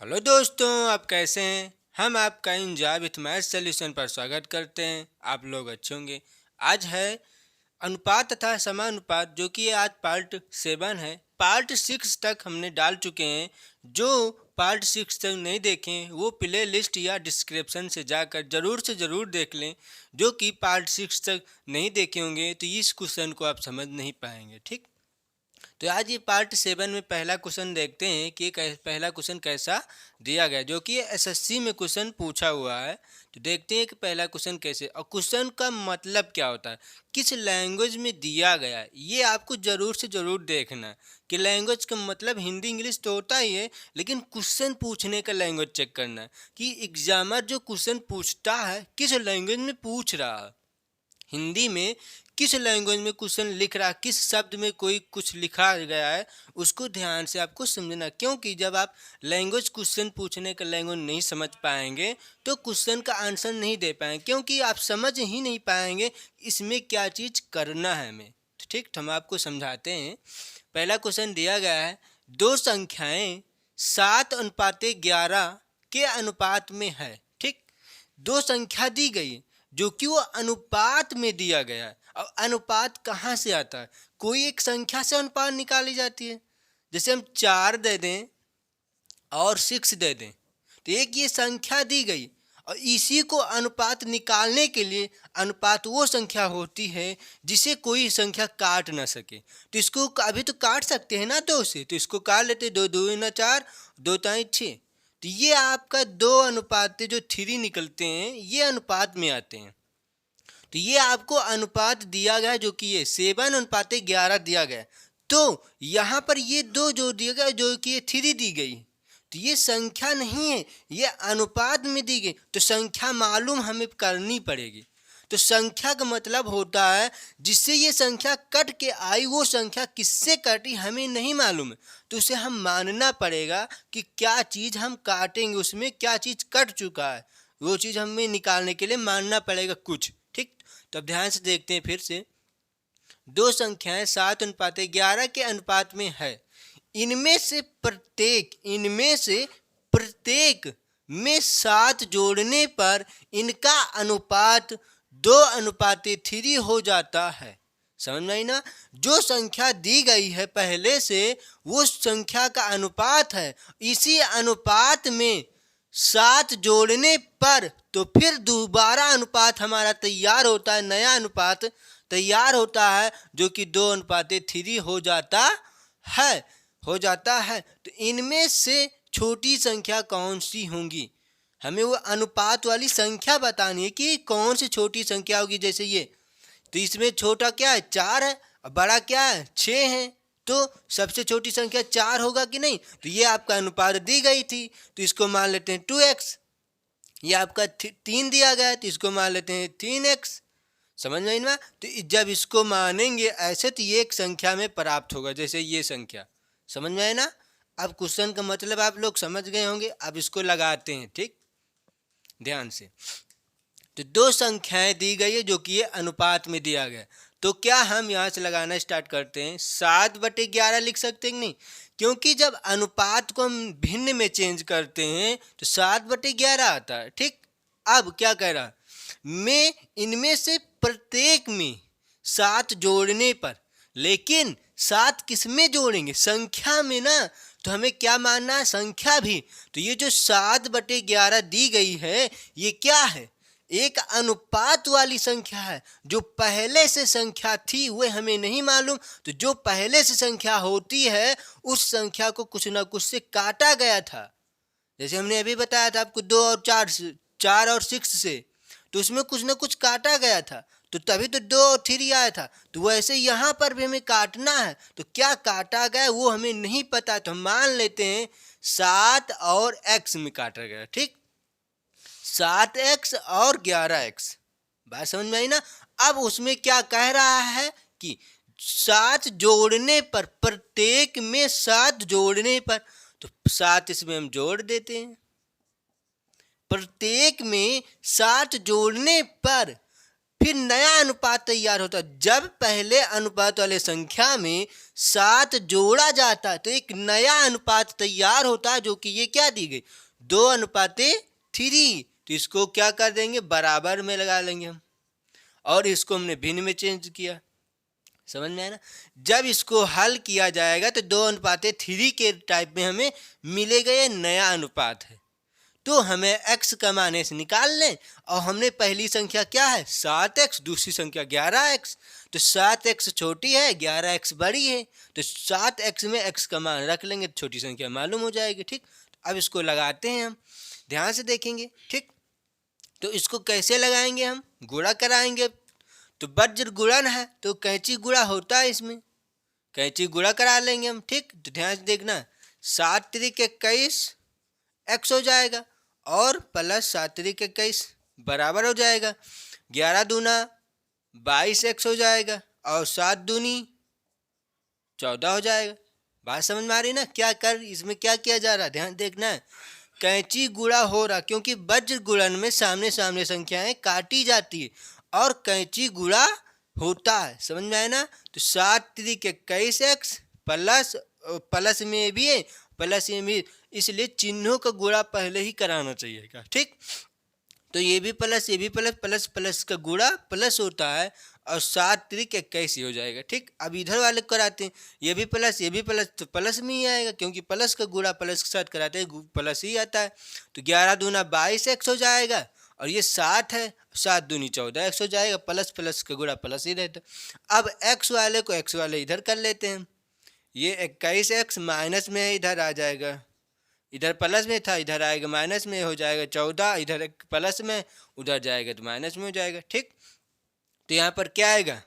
Hello दोस्तों, आप कैसे हैं? हम आपका इंजॉय विथ मैथ सोल्यूशन पर स्वागत करते हैं। आप लोग अच्छे होंगे। आज है अनुपात तथा समानुपात, जो कि आज पार्ट 7 है। पार्ट 6 तक हमने डाल चुके हैं। जो पार्ट 6 तक नहीं देखें वो प्ले लिस्ट या डिस्क्रिप्शन से जाकर ज़रूर देख लें। जो कि पार्ट 6 तक नहीं देखे होंगे तो इस क्वेश्चन को आप समझ नहीं पाएंगे। ठीक, तो आज ये पार्ट 7 में पहला क्वेश्चन देखते हैं कि पहला क्वेश्चन कैसा दिया गया, जो कि एसएससी में क्वेश्चन पूछा हुआ है। तो देखते हैं कि पहला क्वेश्चन कैसे, और क्वेश्चन का मतलब क्या होता है, किस लैंग्वेज में दिया गया है, ये आपको ज़रूर से ज़रूर देखना है। कि लैंग्वेज का मतलब हिंदी इंग्लिश तो होता ही है, लेकिन क्वेश्चन पूछने का लैंग्वेज चेक करना है कि एग्जामर जो क्वेश्चन पूछता है किस लैंग्वेज में पूछ रहा है। हिंदी में किस लैंग्वेज में क्वेश्चन लिख रहा है, किस शब्द में कोई कुछ लिखा गया है, उसको ध्यान से आपको समझना। क्योंकि जब आप लैंग्वेज क्वेश्चन पूछने का लैंग्वेज नहीं समझ पाएंगे तो क्वेश्चन का आंसर नहीं दे पाएंगे, क्योंकि आप समझ ही नहीं पाएंगे इसमें क्या चीज़ करना है हमें। तो ठीक, तो हम आपको समझाते हैं। पहला क्वेश्चन दिया गया है, दो संख्याएं 7:11 के अनुपात में है। ठीक, दो संख्या दी गई जो कि वो अनुपात में दिया गया है। अब अनुपात कहाँ से आता है? कोई एक संख्या से अनुपात निकाली जाती है। जैसे हम 4 दे दें और 6 दे दें, तो एक ये संख्या दी गई और इसी को अनुपात निकालने के लिए, अनुपात वो संख्या होती है जिसे कोई संख्या काट ना सके। तो इसको अभी तो काट सकते हैं ना दो से, तो इसको काट लेते, दो दूना 4, दो ताई 6। तो ये आपका दो अनुपात जो 3 निकलते हैं ये अनुपात में आते हैं। तो ये आपको अनुपात दिया गया है, जो कि ये 7:11 दिया गया है। तो यहाँ पर ये दो जो दिया गया, जो कि ये 3 दी गई, तो ये संख्या नहीं है, ये अनुपात में दी गई। तो संख्या मालूम हमें करनी पड़ेगी। तो संख्या का मतलब होता है जिससे ये संख्या कट के आई, वो संख्या किससे कटी हमें नहीं मालूम है, तो उसे हम मानना पड़ेगा कि क्या चीज़ हम काटेंगे, उसमें क्या चीज़ कट चुका है, वो चीज़ हमें निकालने के लिए मानना पड़ेगा कुछ। ठीक, तो अब ध्यान से देखते हैं फिर से। दो संख्याएं 7:11 के अनुपात में है। इनमें से प्रत्येक में 7 जोड़ने पर इनका अनुपात 2:3 हो जाता है। समझ में आई ना? जो संख्या दी गई है पहले से, वो संख्या का अनुपात है। इसी अनुपात में 7 जोड़ने पर तो फिर दोबारा अनुपात हमारा तैयार होता है, नया अनुपात तैयार होता है, जो कि 2:3 हो जाता है। तो इनमें से छोटी संख्या कौन सी होंगी, हमें वो अनुपात वाली संख्या बतानी है कि कौन सी छोटी संख्या होगी। जैसे ये, तो इसमें छोटा क्या है, 4 है, और बड़ा क्या है, 6 है। तो सबसे छोटी संख्या 4 होगा कि नहीं? तो ये आपका अनुपात दी गई थी, तो इसको मान लेते हैं 2x। ये आपका 3 दिया गया है, तो इसको मान लेते हैं 3x। समझ में आई ना? तो जब इसको मानेंगे ऐसे तो ये एक संख्या में प्राप्त होगा, जैसे ये संख्या। समझ में आए ना? अब क्वेश्चन का मतलब आप लोग समझ गए होंगे। अब इसको लगाते हैं। ठीक, ध्यान से। तो दो संख्याएं दी गई है जो कि ये अनुपात में दिया गया। तो क्या हम यहाँ से लगाना स्टार्ट करते हैं? 7/11 लिख सकते हैं कि नहीं? क्योंकि जब अनुपात को हम भिन्न में चेंज करते हैं तो 7/11 आता है। ठीक, अब क्या कह रहा है, मैं इनमें से प्रत्येक में 7 जोड़ने पर, लेकिन 7 किस में जोड़ेंगे? संख्या में ना। तो हमें क्या मानना है? संख्या भी। तो ये जो 7/11 दी गई है ये क्या है? एक अनुपात वाली संख्या है। जो पहले से संख्या थी वह हमें नहीं मालूम, तो जो पहले से संख्या होती है उस संख्या को कुछ ना कुछ से काटा गया था। जैसे हमने अभी बताया था आपको 2 और 4 से, 4 और 6 से, तो उसमें कुछ ना कुछ काटा गया था, तो तभी तो 2 और 3 आया था। तो वैसे यहाँ पर भी हमें काटना है, तो क्या काटा गया वो हमें नहीं पता, तो हम मान लेते हैं 7 और x में काटा गया। ठीक, 7x और 11x। बात समझ में आई ना? अब उसमें क्या कह रहा है कि 7 जोड़ने पर, प्रत्येक में 7 जोड़ने पर, तो 7 इसमें हम जोड़ देते हैं। प्रत्येक में 7 जोड़ने पर फिर नया अनुपात तैयार होता है। जब पहले अनुपात वाले संख्या में 7 जोड़ा जाता है तो एक नया अनुपात तैयार होता है, जो कि ये क्या दी गई 2:3। तो इसको क्या कर देंगे, बराबर में लगा लेंगे हम, और इसको हमने भिन्न में चेंज किया। समझ में आया ना। जब इसको हल किया जाएगा तो 2:3 के टाइप में हमें मिलेगा ये नया अनुपात है। तो हमें x का मान ऐसे निकाल लें, और हमने पहली संख्या क्या है 7x, दूसरी संख्या 11x। तो 7x छोटी है, 11x बड़ी है, तो 7x में x का मान रख लेंगे तो छोटी संख्या मालूम हो जाएगी। ठीक, अब इसको लगाते हैं हम, ध्यान से देखेंगे। ठीक, तो इसको कैसे लगाएंगे, हम गुणा कराएंगे। तो वज्र गुणन है तो कैंची गुणा होता है, इसमें कैंची गुणा करा लेंगे हम। ठीक, तो ध्यान से देखना, 7 त्रिक 21 x हो जाएगा, और प्लस 7 त्रिक 21 बराबर हो जाएगा 11 दूना 22x हो जाएगा, और 7 दूनी 14 हो जाएगा। बात समझ में आ रही ना, क्या कर इसमें क्या किया जा रहा है, ध्यान देखना है। कैंची गुणा हो रहा, क्योंकि वज्र गुणन में सामने सामने संख्याएं काटी जाती है और कैंची गुणा होता है। समझ में आया ना। तो 7 त्रिक 21x प्लस में भी है, प्लस में भी, इसलिए चिन्हों का गुणा पहले ही कराना चाहिए। ठीक, तो ये भी प्लस, ये भी प्लस, प्लस प्लस का गुणा प्लस होता है, और 7 त्रिक 21 हो जाएगा। ठीक, अब इधर वाले कराते हैं, ये भी प्लस, ये भी प्लस, तो प्लस में ही आएगा, क्योंकि प्लस का गुणा प्लस के साथ कराते हैं प्लस ही आता है। तो 11 दूना 22x हो जाएगा, और ये 7 है, 7 दूनी 14x हो जाएगा, प्लस प्लस का गुणा प्लस ही रहता। अब x वाले को x वाले इधर कर लेते हैं। ये 21x माइनस में है, इधर आ जाएगा, इधर प्लस में था इधर आएगा माइनस में हो जाएगा 14, इधर प्लस में उधर जाएगा तो माइनस में हो जाएगा। ठीक, तो यहाँ पर क्या आएगा,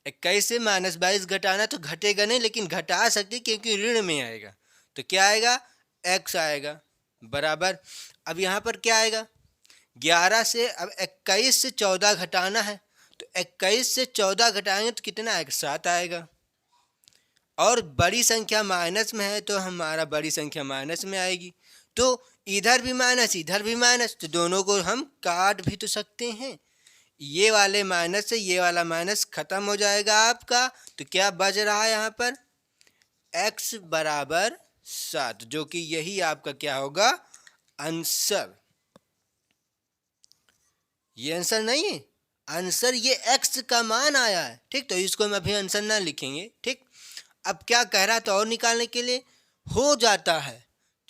21 से -22 घटाना तो घटेगा नहीं, लेकिन घटा सकते क्योंकि ऋण में आएगा। तो क्या आएगा, x आएगा बराबर। अब यहाँ पर क्या आएगा, 11 से अब 21 से 14 घटाना है, तो 21 से 14 घटाएंगे तो कितना आएगा, 7 आएगा। और बड़ी संख्या माइनस में है तो हमारा बड़ी संख्या माइनस में आएगी। तो इधर भी माइनस इधर भी माइनस, तो दोनों को हम काट भी तो सकते हैं। ये वाले माइनस से ये वाला माइनस खत्म हो जाएगा आपका। तो क्या बच रहा है यहाँ पर, x बराबर 7, जो कि यही आपका क्या होगा, आंसर। ये आंसर नहीं है, आंसर ये x का मान आया है। ठीक, तो इसको हम अभी आंसर ना लिखेंगे। ठीक, अब क्या कह रहा था, और निकालने के लिए हो जाता है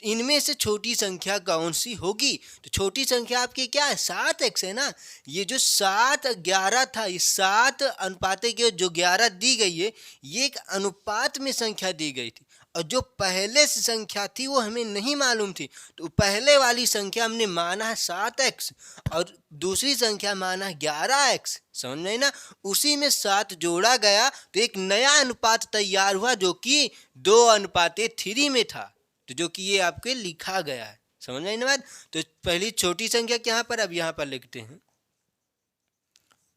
इनमें से छोटी संख्या कौन सी होगी। तो छोटी संख्या आपकी क्या है, 7x है ना। ये जो 7 11 था, ये 7 अनुपात के जो 11 दी गई है, ये एक अनुपात में संख्या दी गई थी, और जो पहले से संख्या थी वो हमें नहीं मालूम थी। तो पहले वाली संख्या हमने माना है 7x, और दूसरी संख्या माना है 11x। समझ में ना, उसी में 7 जोड़ा गया तो एक नया अनुपात तैयार हुआ, जो कि 2:3 में था, तो जो कि ये आपके लिखा गया है। समझ में ना बात। तो पहली छोटी संख्या यहाँ पर, अब यहाँ पर लिखते हैं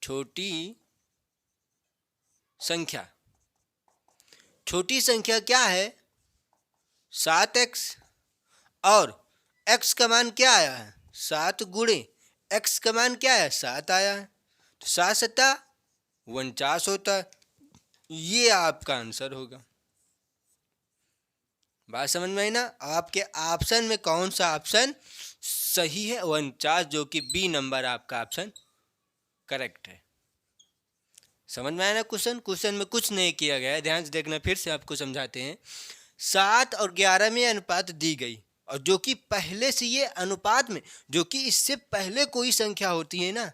छोटी संख्या। छोटी संख्या क्या है, 7x, और x का मान क्या आया है, 7 गुणे x का मान क्या है, 7 आया है। तो 7 7 49 होता है, ये आपका आंसर होगा। बात समझ में आई ना। आपके ऑप्शन में कौन सा ऑप्शन सही है, 49, जो कि बी नंबर आपका ऑप्शन करेक्ट है। समझ में आया ना। क्वेश्चन में कुछ नहीं किया गया है, ध्यान से देखना, फिर से आपको समझाते हैं। 7 और 11 में अनुपात दी गई, और जो कि पहले से ये अनुपात में, जो कि इससे पहले कोई संख्या होती है ना,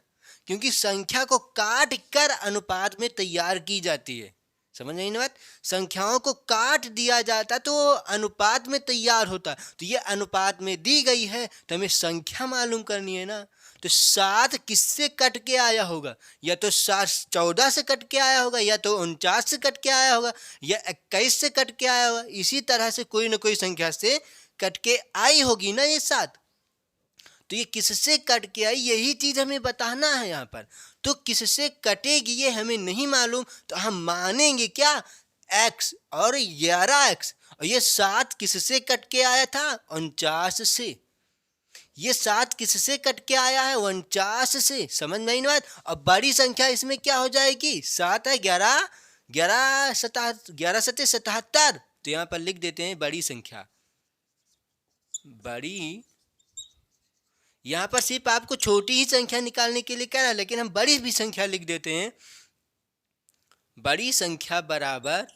क्योंकि संख्या को काट कर अनुपात में तैयार की जाती है। समझ नहीं ना बात, संख्याओं को काट दिया जाता तो अनुपात में तैयार होता। तो ये अनुपात में दी गई है, तो हमें संख्या मालूम करनी है ना। तो 7 किससे कट के आया होगा, या तो 7 14 से कट के आया होगा, या तो 49 से कट के आया होगा, या 21 से कट के आया होगा। इसी तरह से कोई ना कोई संख्या से कट के आई होगी ना ये 7। तो ये किससे कट के आई, यही चीज हमें बताना है यहाँ पर। तो किससे कटेगी ये हमें नहीं मालूम, तो हम मानेंगे क्या, x और 11x। और ये 7 किससे कट के आया था, 49 से। ये 7 किससे कट के आया है? 49 से। समझ में आई ना बात? अब बड़ी संख्या इसमें क्या हो जाएगी? 7 है 11, 11 सते 77। तो यहाँ पर लिख देते हैं बड़ी संख्या। बड़ी, यहाँ पर सिर्फ आपको छोटी ही संख्या निकालने के लिए कह रहा है, लेकिन हम बड़ी भी संख्या लिख देते हैं। बड़ी संख्या बराबर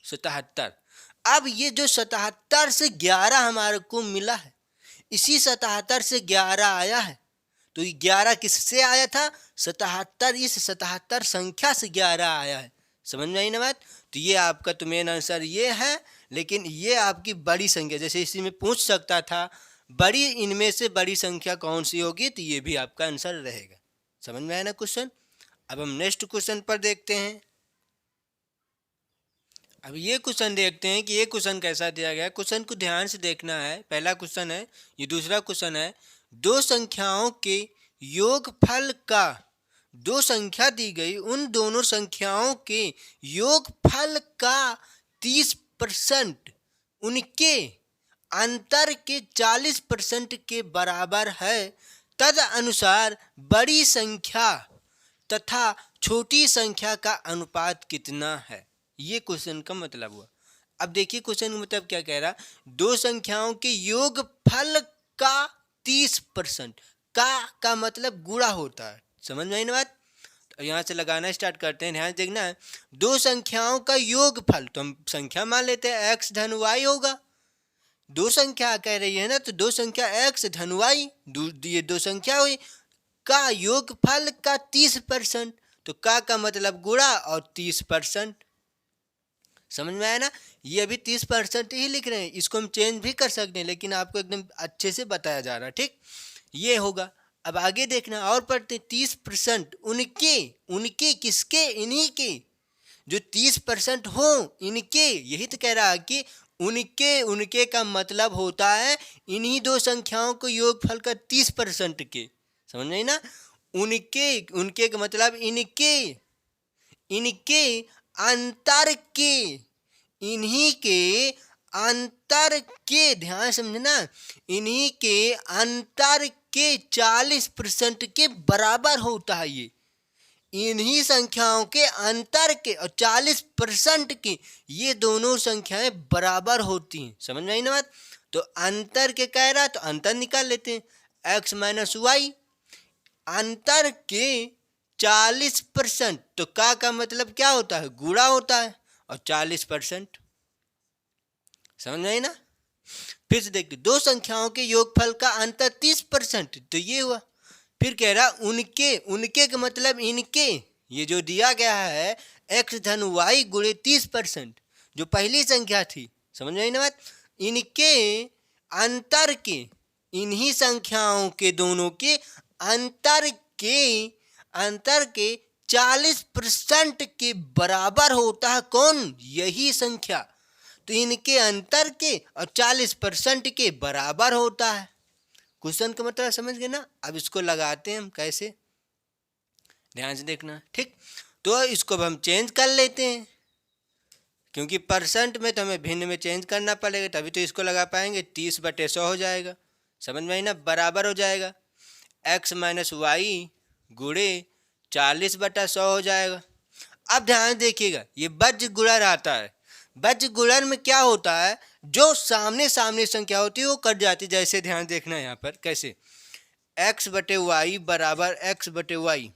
77। अब ये जो 77 से 11 हमारे को मिला है, इसी 77 से 11 आया है। तो ये 11 किससे आया था? 77, इस 77 संख्या से 11 आया है। समझ में आई ना बात? तो ये आपका तो मेन आंसर ये है, लेकिन ये आपकी बड़ी संख्या, जैसे इसी में पूछ सकता था बड़ी, इनमें से बड़ी संख्या कौन सी होगी, तो ये भी आपका आंसर रहेगा। समझ में आया ना क्वेश्चन? अब हम नेक्स्ट क्वेश्चन पर देखते हैं। अब ये क्वेश्चन देखते हैं कि ये क्वेश्चन कैसा दिया गया है। क्वेश्चन को ध्यान से देखना है। पहला क्वेश्चन है, ये दूसरा क्वेश्चन है। दो संख्याओं के योगफल का, दो संख्या दी गई, उन दोनों संख्याओं के योगफल का 30% उनके अंतर के 40% के बराबर है। तद अनुसार बड़ी संख्या तथा छोटी संख्या का अनुपात कितना है? ये क्वेश्चन का मतलब हुआ। अब देखिए क्वेश्चन का मतलब क्या कह रहा, दो संख्याओं के योगफल का 30%, का मतलब गुणा होता है। समझ में आई ना बात? तो यहाँ से लगाना स्टार्ट करते हैं। ध्यान से देखना है, दो संख्याओं का योगफल, तो हम संख्या मान लेते हैं x धन y होगा। दो संख्या कह रही है ना, तो दो संख्या x धन y, ये दो संख्या हुई, का योगफल का 30%, तो का मतलब गुणा और 30%। समझ में आया ना? ये अभी 30% ही लिख रहे हैं, इसको हम चेंज भी कर सकते हैं, लेकिन आपको एकदम अच्छे से बताया जा रहा है। ठीक, ये होगा। अब आगे देखना और पढ़ते। 30% उनके किसके? इन्हीं के। जो 30% हो इनके, यही तो कह रहा है कि उनके का मतलब होता है इन्हीं दो संख्याओं को योगफल का 30% के। समझ में ना? उनके का मतलब इनके अंतर के, इन्हीं के अंतर के, ध्यान समझना, इन्हीं के अंतर के 40% के बराबर होता है। ये इन्हीं संख्याओं के अंतर के और 40% के, ये दोनों संख्याएं बराबर होती हैं। समझ में आई ना बात? तो अंतर के कह रहा, तो अंतर निकाल लेते हैं, x माइनस वाई। अंतर के 40%, तो का मतलब क्या होता है? गुणा होता है, और 40%। समझ में आई ना? फिर से देखते, दो संख्याओं के योगफल का अंतर 30%, तो ये हुआ। फिर कह रहा उनके का मतलब इनके, ये जो दिया गया है x धन y गुणे 30%, जो पहली संख्या थी। समझ में आई ना बात? इनके अंतर के, इन्हीं संख्याओं के दोनों के अंतर के 40% के बराबर होता है। कौन? यही संख्या। तो इनके अंतर के और 40% के बराबर होता है। क्वेश्चन का मतलब समझ गए ना? अब इसको लगाते हैं हम कैसे, ध्यान से देखना। ठीक, तो इसको हम चेंज कर लेते हैं, क्योंकि परसेंट में तो हमें भिन्न में चेंज करना पड़ेगा, तभी तो इसको लगा पाएंगे। 30/100 हो जाएगा। समझ में आई ना? बराबर हो जाएगा x माइनस वाई गुणे 40/100 हो जाएगा। अब ध्यान देखिएगा, ये बज्र गुणा रहता है। बज्र गुणन में क्या होता है, जो सामने संख्या होती है वो कट जाती है। जैसे ध्यान देखना यहाँ पर कैसे, x/y बराबर x/y,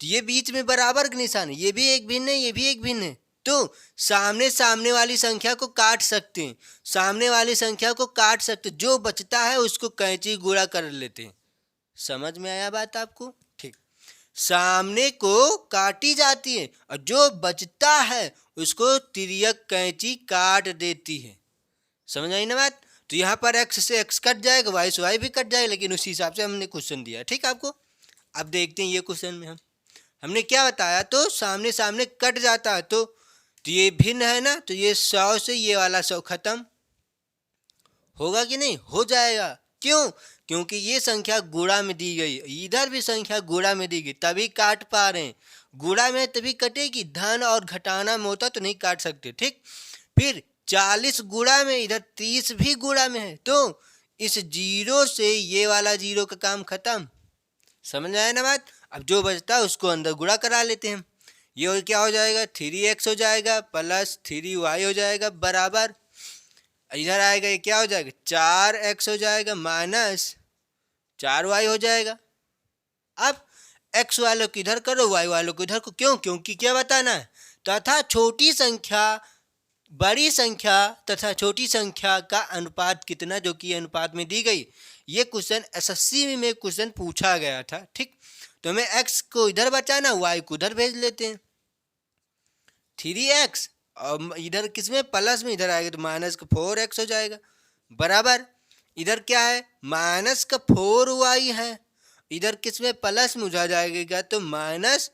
तो ये बीच में बराबर का निशान है, ये भी एक भिन्न है, ये भी एक भिन्न है। तो सामने वाली संख्या को काट सकते हैं, सामने वाली संख्या को काट सकते, जो बचता है उसको कैंची गुणा कर लेते हैं। समझ में आया बात आपको? ठीक, सामने को काटी जाती है और जो बचता है उसको तिर्यक कैंची काट देती है। समझ आई ना बात? तो यहाँ पर x से x कट जाएगा, y से y भी कट जाएगा, लेकिन उसी हिसाब से हमने क्वेश्चन दिया। ठीक आपको? अब देखते हैं ये क्वेश्चन में हमने क्या बताया, तो सामने कट जाता है, तो ये भिन्न है ना, तो ये 100 से ये वाला 100 खत्म होगा कि नहीं? हो जाएगा। क्यों? क्योंकि ये संख्या गुणा में दी गई, इधर भी संख्या गुणा में दी गई, तभी काट पा रहे हैं। गुणा में तभी कटेगी, धन और घटाना में होता तो नहीं काट सकते। ठीक, फिर 40 गुणा में, इधर 30 भी गुणा में है, तो इस जीरो से ये वाला जीरो का काम खत्म। समझ आया ना बात। अब जो बचता है उसको अंदर गुणा करा लेते हैं। ये और क्या हो जाएगा, 3x हो जाएगा प्लस 3y हो जाएगा बराबर, इधर आएगा ये क्या हो जाएगा, 4x हो जाएगा माइनस 4y हो जाएगा। अब x वालों को इधर करो, y वालों को इधर को, क्यों, क्योंकि क्या बताना है, तथा छोटी संख्या बड़ी संख्या तथा छोटी संख्या का अनुपात कितना, जो कि अनुपात में दी गई। ये क्वेश्चन एसएससी में क्वेश्चन पूछा गया था। ठीक, तो हमें x को इधर बचाना, y को उधर भेज लेते हैं। 3x और इधर किसमें, प्लस में, इधर आएगा तो माइनस का 4x हो जाएगा बराबर, इधर क्या है माइनस का 4y है, इधर किसमें प्लस में उधर जाएगा तो माइनस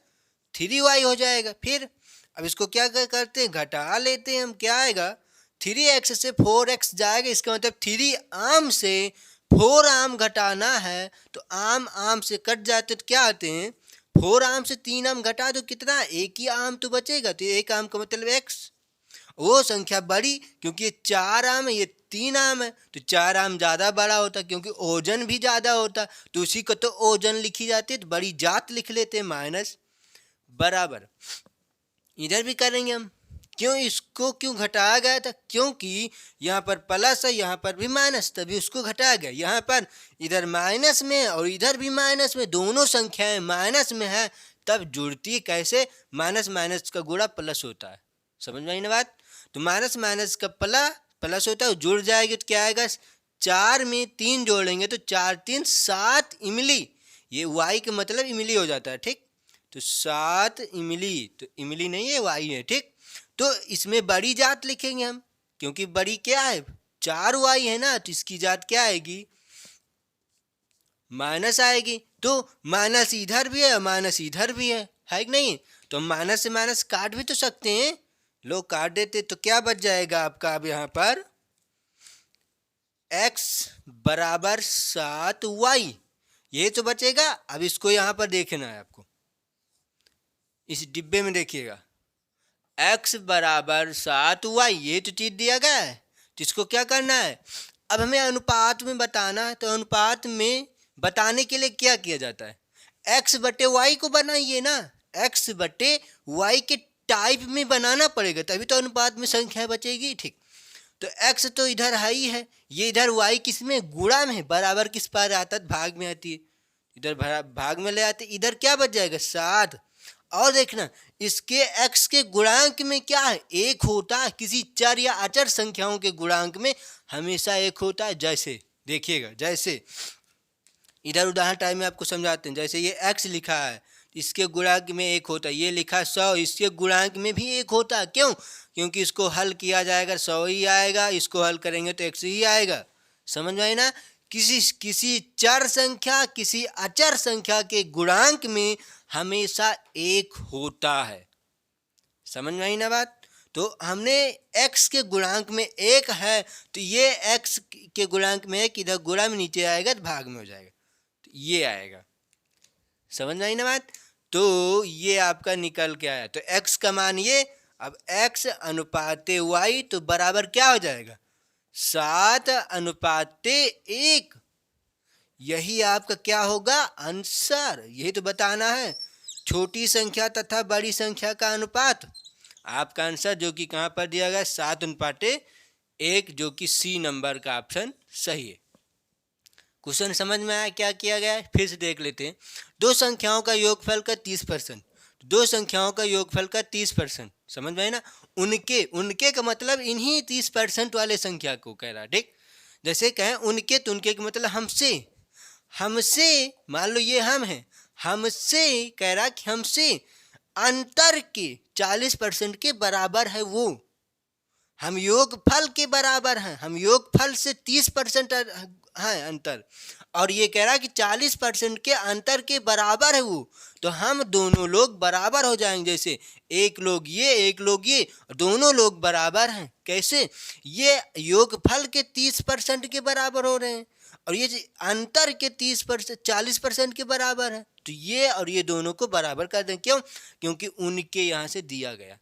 3y हो जाएगा। फिर अब इसको क्या करते हैं, घटा लेते हैं हम, क्या आएगा 3x से 4x जाएगा, इसका मतलब 3 आम से 4 आम घटाना है, तो आम आम से कट जाते तो क्या आते हैं, 4 आम से 3 आम घटा दो, कितना, एक ही आम तो बचेगा, तो एक आम का मतलब x। वो संख्या बड़ी, क्योंकि ये 4 आम है, ये 3 आम है, तो 4 आम ज़्यादा बड़ा होता, क्योंकि ओजन भी ज़्यादा होता, तो उसी को तो ओजन लिखी जाती है, तो बड़ी जात लिख लेते हैं माइनस बराबर। इधर भी करेंगे हम, क्यों, इसको क्यों घटाया गया था, क्योंकि यहाँ पर प्लस है, यहाँ पर भी माइनस, तभी उसको घटाया गया। यहाँ पर इधर माइनस में और इधर भी माइनस में, दोनों संख्याएं माइनस में है, तब जुड़ती कैसे, माइनस माइनस का गुणा प्लस होता है। समझ में आई ना बात। तो माइनस माइनस का प्लस होता है, जुड़ जाएगी तो क्या आएगा, 4 में 3 जोड़ेंगे तो 4 3 7 इमली, ये y का मतलब इमली हो जाता है। ठीक, तो 7 इमली, तो इमली नहीं है y है। ठीक, तो इसमें बड़ी जात लिखेंगे हम, क्योंकि बड़ी क्या है 4y है ना, तो इसकी जात क्या आएगी, माइनस आएगी। तो माइनस इधर भी है, माइनस इधर भी है कि नहीं, तो माइनस से माइनस काट भी तो सकते हैं, लोग काट देते, तो क्या बच जाएगा आपका, अब यहाँ पर x बराबर 7y, ये तो बचेगा। अब इसको यहाँ पर देखना है आपको, इस डिब्बे में देखिएगा, x बराबर 7y, ये तो चीज दिया गया है, तो इसको क्या करना है, अब हमें अनुपात में बताना है। तो अनुपात में बताने के लिए क्या किया जाता है, x बटे y को बनाइए ना, x बटे y के टाइप में बनाना पड़ेगा, तभी तो अनुपात में संख्या बचेगी। ठीक, तो x तो इधर है ही है, ये इधर y किस में, गुणा में है, बराबर किस पार आता है, भाग में आती है, इधर भाग में ले आते, इधर क्या बच जाएगा 7। और देखना इसके x के गुणांक में क्या है, एक होता है, किसी चर या अचर संख्याओं के गुणांक में हमेशा एक होता है। जैसे देखिएगा, जैसे इधर उदाहरण टाइम में आपको समझाते हैं, जैसे ये x लिखा है, इसके गुणांक में एक होता है, ये लिखा 100, इसके गुणांक में भी एक होता है। क्यों, क्योंकि इसको हल किया जाएगा 100 ही आएगा, इसको हल करेंगे तो 100 ही आएगा। समझ में आई ना, किसी चर संख्या किसी अचर संख्या के गुणांक में हमेशा एक होता है। समझ में आई ना बात। तो हमने x के गुणांक में एक है, तो ये x के गुणांक में एक, इधर गुणा में नीचे आएगा तो भाग में हो जाएगा, तो ये आएगा। समझ में आई ना बात। तो ये आपका निकल के आया, तो x का मान ये, अब x अनुपाते y, तो बराबर क्या हो जाएगा 7 अनुपाते 1, यही आपका क्या होगा आंसर। यही तो बताना है, छोटी संख्या तथा बड़ी संख्या का अनुपात। आपका आंसर जो कि कहाँ पर दिया गया 7 अनुपाते 1, जो कि सी नंबर का ऑप्शन सही है। क्वेश्चन समझ में आया क्या किया गया है, फिर से देख लेते हैं। दो संख्याओं का योगफल का 30%, दो संख्याओं का योगफल का 30%, समझ में आया ना। उनके का मतलब इन्हीं 30% वाले संख्या को कह रहा है। ठीक, जैसे कहें उनके, तो उनके का मतलब हमसे मान लो ये हम हैं, हमसे कह रहा कि हमसे अंतर के 40% के बराबर है वो, हम योगफल के बराबर हैं, हम योगफल से 30% है अंतर, और ये कह रहा कि 40% के अंतर के बराबर है वो, तो हम दोनों लोग बराबर हो जाएंगे। जैसे एक लोग ये एक लोग ये, दोनों लोग बराबर हैं। कैसे, ये योगफल के 30% के बराबर हो रहे हैं, और ये अंतर के 30% 40% के बराबर है, तो ये और ये दोनों को बराबर कर दें। क्यों, क्योंकि उनके यहाँ से दिया गया।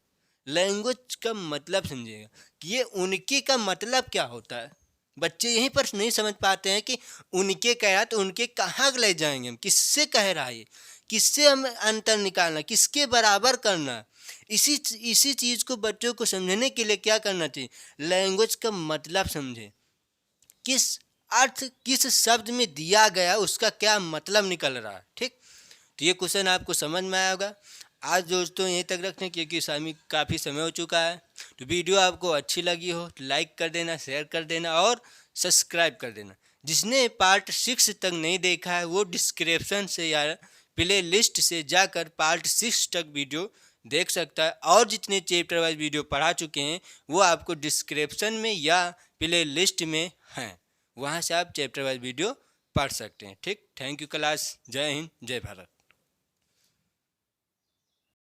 लैंग्वेज का मतलब समझिएगा कि ये उनके का मतलब क्या होता है, बच्चे यहीं पर नहीं समझ पाते हैं कि उनके कह रहा तो उनके कहाँ ले जाएंगे हम, किससे कह रहा है, किससे हम अंतर निकालना, किसके बराबर करना। इसी चीज़ को बच्चों को समझने के लिए क्या करना चाहिए, लैंग्वेज का मतलब समझे, किस अर्थ किस शब्द में दिया गया उसका क्या मतलब निकल रहा है। ठीक, तो ये क्वेश्चन आपको समझ में आया होगा। आज दोस्तों यहीं तक रखते हैं क्योंकि काफ़ी समय हो चुका है। तो वीडियो आपको अच्छी लगी हो तो लाइक कर देना, शेयर कर देना और सब्सक्राइब कर देना। जिसने पार्ट 6 तक नहीं देखा है वो डिस्क्रिप्शन से या प्ले लिस्ट से जाकर पार्ट 6 तक वीडियो देख सकता है, और जितने चैप्टर वाइज वीडियो पढ़ा चुके हैं वो आपको डिस्क्रिप्शन में या प्ले लिस्ट में हैं, वहाँ से आप चैप्टर वाइज वीडियो पढ़ सकते हैं। ठीक, थैंक यू क्लास, जय हिंद, जय भारत।